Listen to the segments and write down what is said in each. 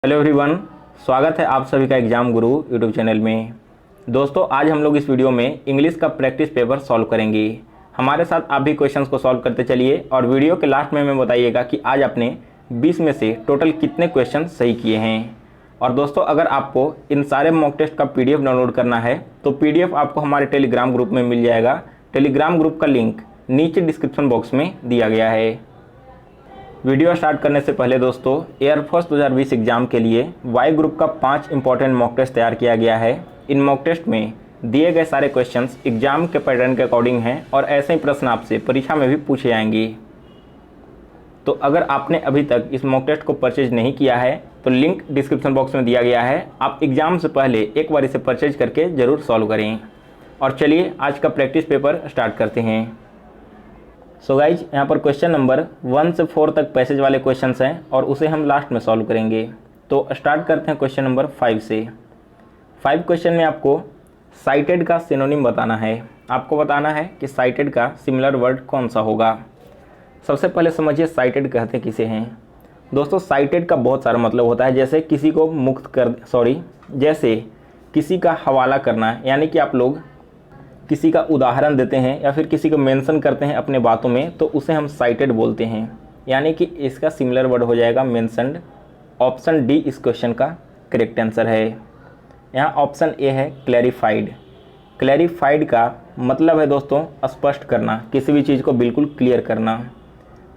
Hello everyone, स्वागत है आप सभी का एग्जाम गुरु यूट्यूब चैनल में। दोस्तों, आज हम लोग इस वीडियो में इंग्लिश का प्रैक्टिस पेपर सॉल्व करेंगे। हमारे साथ आप भी क्वेश्चंस को सॉल्व करते चलिए और वीडियो के लास्ट में हमें बताइएगा कि आज आपने 20 में से टोटल कितने क्वेश्चन सही किए हैं। और दोस्तों, अगर आपको इन सारे मॉक टेस्ट का PDF डाउनलोड करना है तो PDF आपको हमारे टेलीग्राम ग्रुप में मिल जाएगा। टेलीग्राम ग्रुप का लिंक नीचे डिस्क्रिप्शन बॉक्स में दिया गया है। वीडियो स्टार्ट करने से पहले दोस्तों, एयरफोर्स 2020 एग्जाम के लिए वाई ग्रुप का 5 इंपॉर्टेंट मॉक टेस्ट तैयार किया गया है। इन मॉक टेस्ट में दिए गए सारे क्वेश्चंस एग्जाम के पैटर्न के अकॉर्डिंग हैं और ऐसे ही प्रश्न आपसे परीक्षा में भी पूछे जाएंगे। तो अगर आपने अभी तक इस मॉक टेस्ट को परचेज नहीं किया है तो लिंक डिस्क्रिप्शन बॉक्स में दिया गया है। आप एग्जाम से पहले एक बार इसे परचेज करके ज़रूर सॉल्व करें। और चलिए आज का प्रैक्टिस पेपर स्टार्ट करते हैं। सो गाइज, यहाँ पर क्वेश्चन नंबर 1 से 4 तक पैसेज वाले क्वेश्चंस हैं और उसे हम लास्ट में सॉल्व करेंगे। तो स्टार्ट करते हैं क्वेश्चन नंबर 5 से। 5 क्वेश्चन में आपको साइटेड का सिनोनिम बताना है। आपको बताना है कि साइटेड का सिमिलर वर्ड कौन सा होगा। सबसे पहले समझिए साइटेड कहते किसे हैं। दोस्तों, साइटेड का बहुत सारा मतलब होता है, जैसे किसी को जैसे किसी का हवाला करना, यानी कि आप लोग किसी का उदाहरण देते हैं या फिर किसी को मेंशन करते हैं अपने बातों में तो उसे हम साइटेड बोलते हैं, यानी कि इसका सिमिलर वर्ड हो जाएगा मेंशन्ड। ऑप्शन डी इस क्वेश्चन का करेक्ट आंसर है। यहाँ ऑप्शन ए है क्लैरिफाइड। क्लैरिफाइड का मतलब है दोस्तों स्पष्ट करना, किसी भी चीज़ को बिल्कुल क्लियर करना।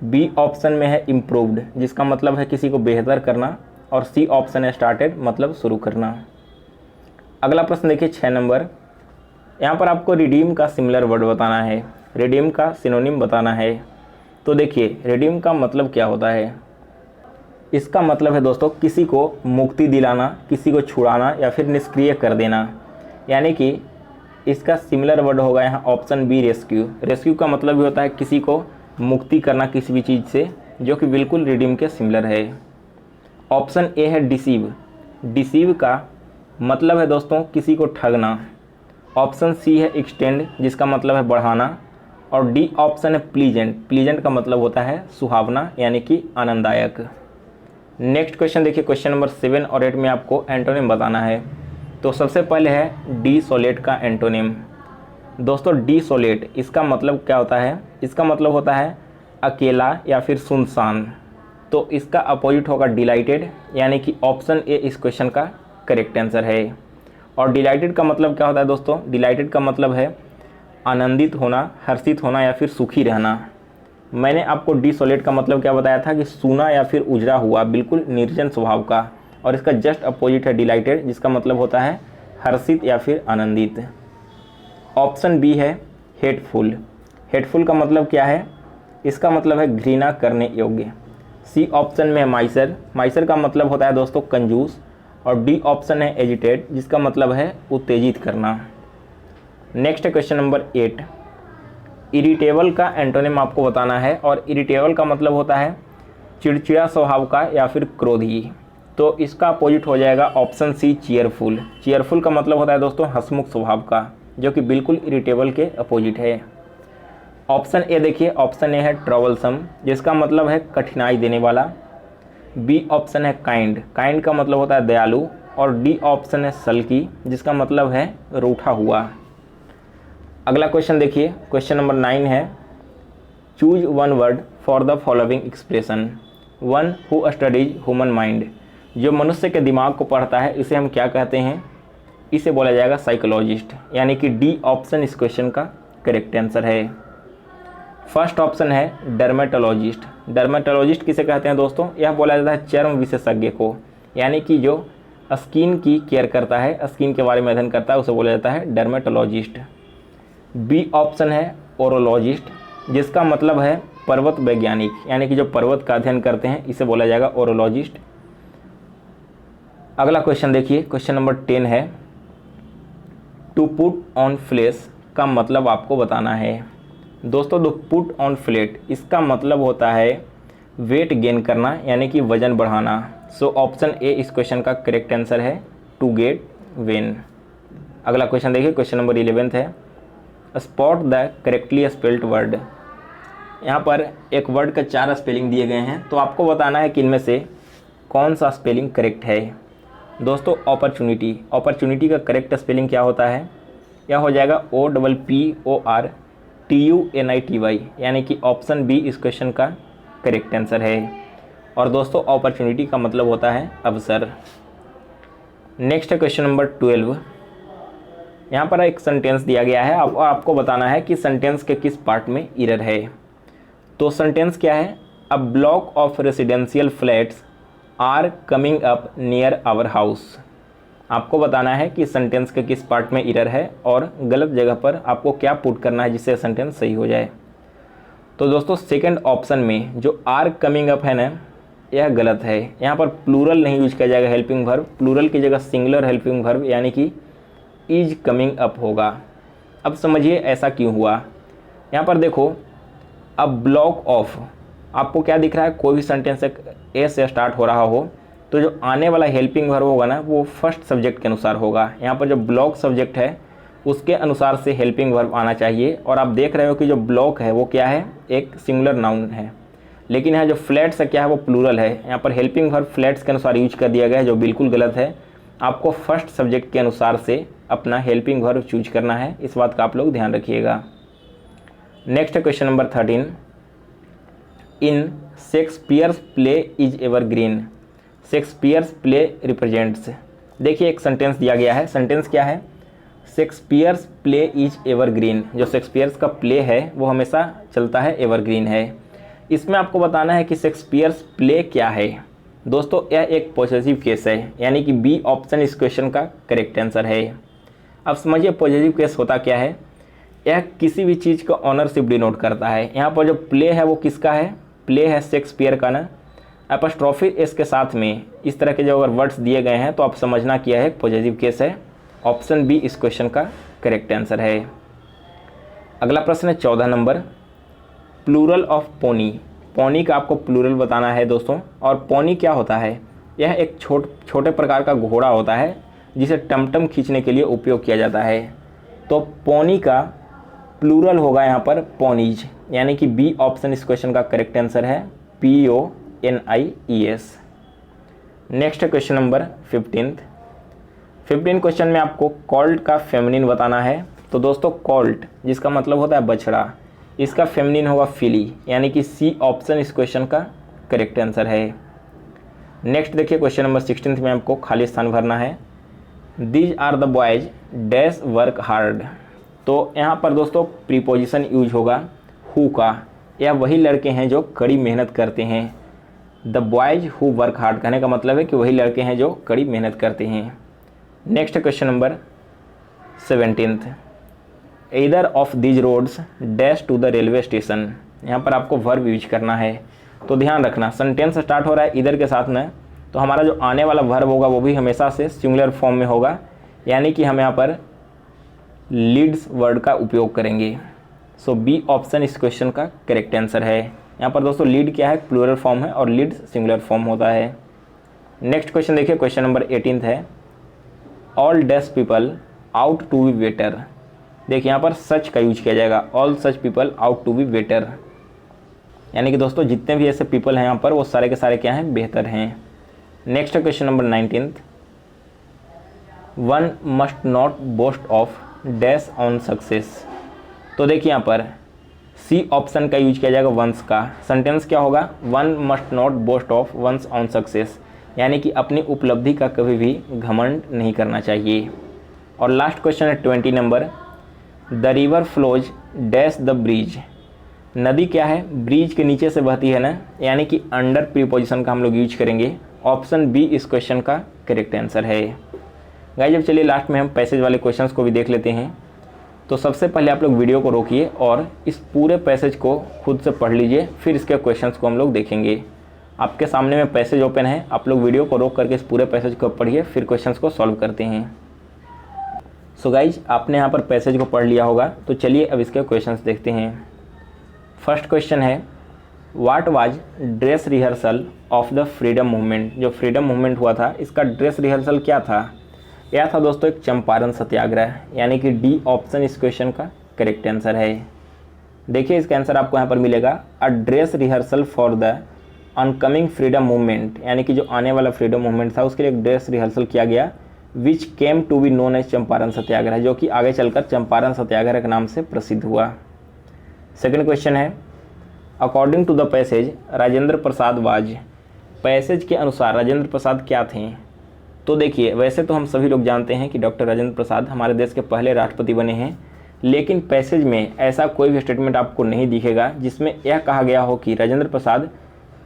बी ऑप्शन में है इम्प्रूव्ड, जिसका मतलब है किसी को बेहतर करना। और सी ऑप्शन है स्टार्टेड, मतलब शुरू करना। अगला प्रश्न देखिए 6 नंबर। यहाँ पर आपको रिडीम का सिमिलर वर्ड बताना है, रिडीम का सिनोनिम बताना है। तो देखिए, रिडीम का मतलब क्या होता है। इसका मतलब है दोस्तों किसी को मुक्ति दिलाना, किसी को छुड़ाना या फिर निष्क्रिय कर देना, यानी कि इसका सिमिलर वर्ड होगा यहाँ ऑप्शन बी रेस्क्यू। रेस्क्यू का मतलब भी होता है किसी को मुक्ति करना किसी भी चीज़ से, जो कि बिल्कुल रिडीम के सिमिलर है। ऑप्शन ए है डिसीव। डिसीव का मतलब है दोस्तों किसी को ठगना। ऑप्शन सी है एक्सटेंड, जिसका मतलब है बढ़ाना। और डी ऑप्शन है प्लीजेंट। प्लीजेंट का मतलब होता है सुहावना, यानी कि आनंददायक। नेक्स्ट क्वेश्चन देखिए, क्वेश्चन नंबर 7 और 8 में आपको एंटोनिम बताना है। तो सबसे पहले है डीसोलेट का एंटोनिम। दोस्तों, डीसोलेट इसका मतलब क्या होता है। इसका मतलब होता है अकेला या फिर सुनसान। तो इसका अपोजिट होगा डिलाइटेड, यानी कि ऑप्शन ए इस क्वेश्चन का करेक्ट आंसर है। और डिलाइटेड का मतलब क्या होता है दोस्तों। डिलाइटेड का मतलब है आनंदित होना, हर्षित होना या फिर सुखी रहना। मैंने आपको डीसोलेट का मतलब क्या बताया था कि सूना या फिर उजड़ा हुआ, बिल्कुल निर्जन स्वभाव का। और इसका जस्ट अपोजिट है डिलाइटेड, जिसका मतलब होता है हर्षित या फिर आनंदित। ऑप्शन बी है हेटफुल। हेटफुल का मतलब क्या है। इसका मतलब है घृणा करने योग्य। सी ऑप्शन में है माइसर। माइसर का मतलब होता है दोस्तों कंजूस। और डी ऑप्शन है एजिटेट, जिसका मतलब है उत्तेजित करना। नेक्स्ट है क्वेश्चन नंबर 8। इरिटेबल का एंटोनिम आपको बताना है। और इरिटेबल का मतलब होता है चिड़चिड़ा स्वभाव का या फिर क्रोधी। तो इसका अपोजिट हो जाएगा ऑप्शन सी चीयरफुल। चीयरफुल का मतलब होता है दोस्तों हंसमुख स्वभाव का, जो कि बिल्कुल इरिटेबल के अपोजिट है। ऑप्शन ए देखिए, ऑप्शन ए है ट्रबलसम, जिसका मतलब है कठिनाई देने वाला। बी ऑप्शन है काइंड। काइंड का मतलब होता है दयालु। और डी ऑप्शन है सल्की, जिसका मतलब है रूठा हुआ। अगला क्वेश्चन देखिए, क्वेश्चन नंबर 9 है choose one word for the following expression. One who studies human mind. जो मनुष्य के दिमाग को पढ़ता है इसे हम क्या कहते हैं। इसे बोला जाएगा साइकोलॉजिस्ट, यानी कि डी ऑप्शन इस क्वेश्चन का करेक्ट आंसर है। फर्स्ट ऑप्शन है डर्मेटोलॉजिस्ट। डर्मेटोलॉजिस्ट किसे कहते हैं दोस्तों। यह बोला जाता है चर्म विशेषज्ञ को, यानी कि जो स्किन की केयर करता है, स्किन के बारे में अध्ययन करता है, उसे बोला जाता है डर्मेटोलॉजिस्ट। बी ऑप्शन है ओरोलॉजिस्ट, जिसका मतलब है पर्वत वैज्ञानिक, यानी कि जो पर्वत का अध्ययन करते हैं इसे बोला जाएगा ओरोलॉजिस्ट। अगला क्वेश्चन देखिए, क्वेश्चन नंबर 10 है टू पुट ऑन फ्लेश का मतलब आपको बताना है। दोस्तों, द पुट ऑन फ्लेट इसका मतलब होता है वेट गेन करना, यानी कि वजन बढ़ाना। सो ऑप्शन ए इस क्वेश्चन का करेक्ट आंसर है टू गेट वेन। अगला क्वेश्चन देखिए, क्वेश्चन नंबर 11 है spot the correctly spelled word. यहाँ पर एक वर्ड का 4 स्पेलिंग दिए गए हैं, तो आपको बताना है कि इनमें से कौन सा स्पेलिंग करेक्ट है? दोस्तों अपॉर्चुनिटी का करेक्ट स्पेलिंग क्या होता है? यह हो जाएगा OPPORTUNITY, यानी कि ऑप्शन बी इस क्वेश्चन का करेक्ट आंसर है। और दोस्तों अपॉर्चुनिटी का मतलब होता है अवसर। नेक्स्ट है क्वेश्चन नंबर 12। यहाँ पर एक सेंटेंस दिया गया है और आपको बताना है कि सेंटेंस के किस पार्ट में एरर है। तो सेंटेंस क्या है? A block of residential flats are coming up near our house. आपको बताना है कि सेंटेंस के किस पार्ट में एरर है और गलत जगह पर आपको क्या पुट करना है जिससे सेंटेंस सही हो जाए। तो दोस्तों सेकंड ऑप्शन में जो आर कमिंग अप है ना, यह गलत है। यहाँ पर प्लूरल नहीं यूज किया जाएगा हेल्पिंग वर्ब, प्लूरल की जगह सिंगुलर हेल्पिंग वर्ब यानी कि इज कमिंग अप होगा। अब समझिए ऐसा क्यों हुआ। यहाँ पर देखो, अब ब्लॉक ऑफ, आपको क्या दिख रहा है? कोई भी सेंटेंस ए से स्टार्ट हो रहा हो तो जो आने वाला हेल्पिंग वर्ब होगा ना, वो फर्स्ट सब्जेक्ट के अनुसार होगा। यहाँ पर जो ब्लॉक सब्जेक्ट है उसके अनुसार से हेल्पिंग वर्ब आना चाहिए। और आप देख रहे हो कि जो ब्लॉक है वो क्या है? एक सिंगुलर नाउन है, लेकिन यहाँ जो फ्लैट्स है क्या है? वो प्लूरल है। यहाँ पर हेल्पिंग वर्ब फ्लैट्स के अनुसार यूज कर दिया गया है, जो बिल्कुल गलत है। आपको फर्स्ट सब्जेक्ट के अनुसार से अपना हेल्पिंग वर्ब चूज करना है, इस बात का आप लोग ध्यान रखिएगा। Next question number 13। In Shakespeare's play is evergreen, Shakespeare's play represents. देखिए एक सेंटेंस दिया गया है। सेंटेंस क्या है? Shakespeare's play is evergreen. जो शेक्सपियर्स का प्ले है वो हमेशा चलता है, एवरग्रीन है। इसमें आपको बताना है कि शेक्सपियर्स प्ले क्या है। दोस्तों यह एक पॉजिटिव केस है, यानी कि बी ऑप्शन इस क्वेश्चन का करेक्ट आंसर है। अब समझिए पॉजिटिव केस होता क्या है? यह किसी भी चीज़ का ऑनरशिप डिनोट करता है। यहाँ पर जो प्ले है वो किसका है? प्ले है शेक्सपियर का ना। एपॉस्ट्रोफी एस के साथ में इस तरह के जो अगर वर्ड्स दिए गए हैं तो आप समझना क्या है, पॉजिटिव केस है। ऑप्शन बी इस क्वेश्चन का करेक्ट आंसर है। अगला प्रश्न है 14 नंबर। Plural of pony. पोनी का आपको प्लूरल बताना है दोस्तों। और पोनी क्या होता है? यह एक छोटे प्रकार का घोड़ा होता है जिसे टमटम खींचने के लिए उपयोग किया जाता है। तो पोनी का प्लूरल होगा यहाँ पर पोनीज, यानी कि बी ऑप्शन इस क्वेश्चन का करेक्ट आंसर है, PONIES। Next question number 15 question में आपको कॉल्ट का फेमिनिन बताना है। तो दोस्तों कॉल्ट जिसका मतलब होता है बछड़ा, इसका फेमिनिन होगा फिली, यानी कि सी ऑप्शन इस क्वेश्चन का करेक्ट आंसर है। नेक्स्ट देखिए क्वेश्चन नंबर 16 में आपको खाली स्थान भरना है। These are the boys dash work hard. तो यहाँ पर दोस्तों प्रीपोजिशन यूज होगा हु का। यह वही लड़के हैं जो कड़ी मेहनत करते हैं। The boys who work hard कहने का मतलब है कि वही लड़के हैं जो कड़ी मेहनत करते हैं। Next question number 17। Either of these roads dash to the railway station. यहाँ पर आपको वर्ब यूज करना है। तो ध्यान रखना सेंटेंस स्टार्ट हो रहा है ईदर के साथ में, तो हमारा जो आने वाला वर्ब होगा वो भी हमेशा से सिंगुलर फॉर्म में होगा, यानी कि हम यहाँ पर लीड्स वर्ड का उपयोग करेंगे। सो बी ऑप्शन इस क्वेश्चन का करेक्ट आंसर है। यहाँ पर दोस्तों लीड क्या है? प्लूरल फॉर्म है और लीड्स सिंगुलर फॉर्म होता है। नेक्स्ट क्वेश्चन देखिए क्वेश्चन नंबर 18 है। All dash people ought to be better. देखिए यहाँ पर सच का यूज किया जाएगा, all such people ought to be better, यानी कि दोस्तों जितने भी ऐसे पीपल हैं यहाँ पर वो सारे के सारे क्या हैं? बेहतर हैं। Next question number 19। One must not boast of dash on success. तो देखिए यहाँ पर सी ऑप्शन का यूज किया जाएगा वंस का। सेंटेंस क्या होगा? One must not boast of one's own success, यानी कि अपनी उपलब्धि का कभी भी घमंड नहीं करना चाहिए। और लास्ट क्वेश्चन है 20 number. The river flows dash the bridge. नदी क्या है? ब्रिज के नीचे से बहती है ना, यानी कि अंडर प्रीपोजिशन का हम लोग यूज करेंगे। ऑप्शन बी इस क्वेश्चन का करेक्ट आंसर है। गाइस जब चलिए लास्ट में हम पैसेज वाले क्वेश्चंस को भी देख लेते हैं। तो सबसे पहले आप लोग वीडियो को रोकिए और इस पूरे पैसेज को खुद से पढ़ लीजिए, फिर इसके क्वेश्चंस को हम लोग देखेंगे। आपके सामने में पैसेज ओपन है, आप लोग वीडियो को रोक करके इस पूरे पैसेज को पढ़िए, फिर क्वेश्चंस को सॉल्व करते हैं। सो गाइज आपने यहाँ पर पैसेज को पढ़ लिया होगा, तो चलिए अब इसके क्वेश्चंस देखते हैं। फर्स्ट क्वेश्चन है what was dress rehearsal of the freedom movement. जो फ्रीडम मूवमेंट हुआ था इसका ड्रेस रिहर्सल क्या था? यह था दोस्तों एक चंपारण सत्याग्रह, यानी कि डी ऑप्शन इस क्वेश्चन का करेक्ट आंसर है। देखिए इसका आंसर आपको यहाँ पर मिलेगा a dress rehearsal for the oncoming freedom movement, यानी कि जो आने वाला फ्रीडम मूवमेंट था उसके लिए एक ड्रेस रिहर्सल किया गया, which came to be known as Champaran Satyagraha, जो कि आगे चलकर चंपारण सत्याग्रह के नाम से प्रसिद्ध हुआ। सेकंड क्वेश्चन है, according to the passage Rajendra Prasad was, passage के अनुसार राजेंद्र प्रसाद क्या थे? तो देखिए, वैसे तो हम सभी लोग जानते हैं कि डॉक्टर राजेंद्र प्रसाद हमारे देश के पहले राष्ट्रपति बने हैं, लेकिन पैसेज में ऐसा कोई भी स्टेटमेंट आपको नहीं दिखेगा जिसमें यह कहा गया हो कि राजेंद्र प्रसाद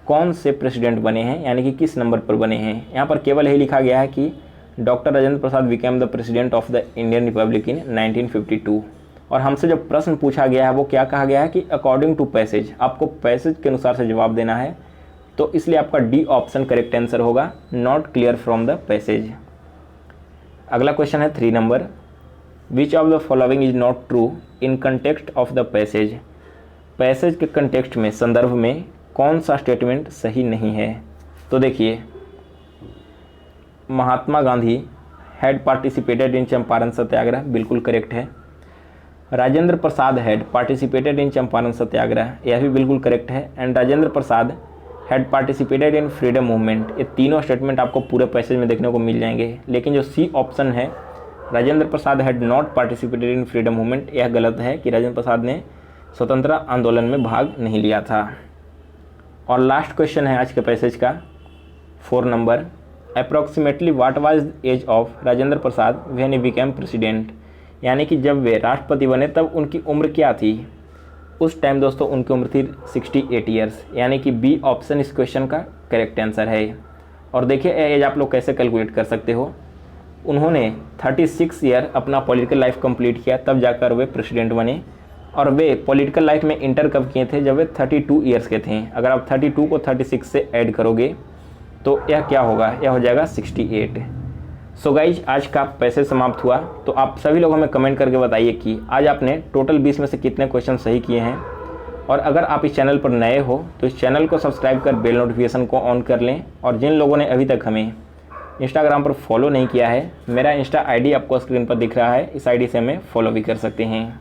कौन से प्रेसिडेंट बने हैं, यानी कि किस नंबर पर बने हैं। यहाँ पर केवल यही लिखा गया है कि doctor Rajendra Prasad became the president of the Indian republic in 1952। और हमसे जो प्रश्न पूछा गया है वो क्या कहा गया है कि अकॉर्डिंग टू पैसेज, आपको पैसेज के अनुसार से जवाब देना है, तो इसलिए आपका डी ऑप्शन करेक्ट आंसर होगा, not clear from the passage. अगला क्वेश्चन है 3 number, which of the following is not true in context of the passage, passage के कंटेक्स्ट में, संदर्भ में कौन सा स्टेटमेंट सही नहीं है? तो देखिए, Mahatma Gandhi had participated in Champaran Satyagraha, बिल्कुल करेक्ट है। Rajendra Prasad had participated in Champaran Satyagraha, यह भी बिल्कुल करेक्ट है। And Rajendra Prasad had participated in freedom movement, ये तीनों स्टेटमेंट आपको पूरे पैसेज में देखने को मिल जाएंगे। लेकिन जो सी ऑप्शन है, Rajendra Prasad had not participated in freedom movement, यह गलत है कि राजेंद्र प्रसाद ने स्वतंत्रता आंदोलन में भाग नहीं लिया था। और लास्ट क्वेश्चन है आज के पैसेज का 4 number, approximately what was age of Rajendra Prasad when he became president, यानी कि जब वे राष्ट्रपति बने तब उनकी उम्र क्या थी? उस टाइम दोस्तों उनकी उम्र थी 68 ईयर्स, यानी कि बी ऑप्शन इस क्वेश्चन का करेक्ट आंसर है। और देखिए एज आप लोग कैसे कैलकुलेट कर सकते हो, उन्होंने 36 ईयर अपना पॉलिटिकल लाइफ कंप्लीट किया, तब जाकर वे प्रेसिडेंट बने। और वे पॉलिटिकल लाइफ में इंटर कब किए थे? जब वे 32 ईयर्स के थे। अगर आप 32 को 36 से ऐड करोगे तो यह क्या होगा? यह हो जाएगा 68। सो गाइज, आज का पैसेज समाप्त हुआ। तो आप सभी लोग हमें कमेंट करके बताइए कि आज आपने टोटल 20 में से कितने क्वेश्चन सही किए हैं। और अगर आप इस चैनल पर नए हो तो इस चैनल को सब्सक्राइब कर बेल नोटिफिकेशन को ऑन कर लें। और जिन लोगों ने अभी तक हमें इंस्टाग्राम पर फॉलो नहीं किया है, मेरा इंस्टा आईडी आपको स्क्रीन पर दिख रहा है, इस आईडी से हमें फॉलो भी कर सकते हैं।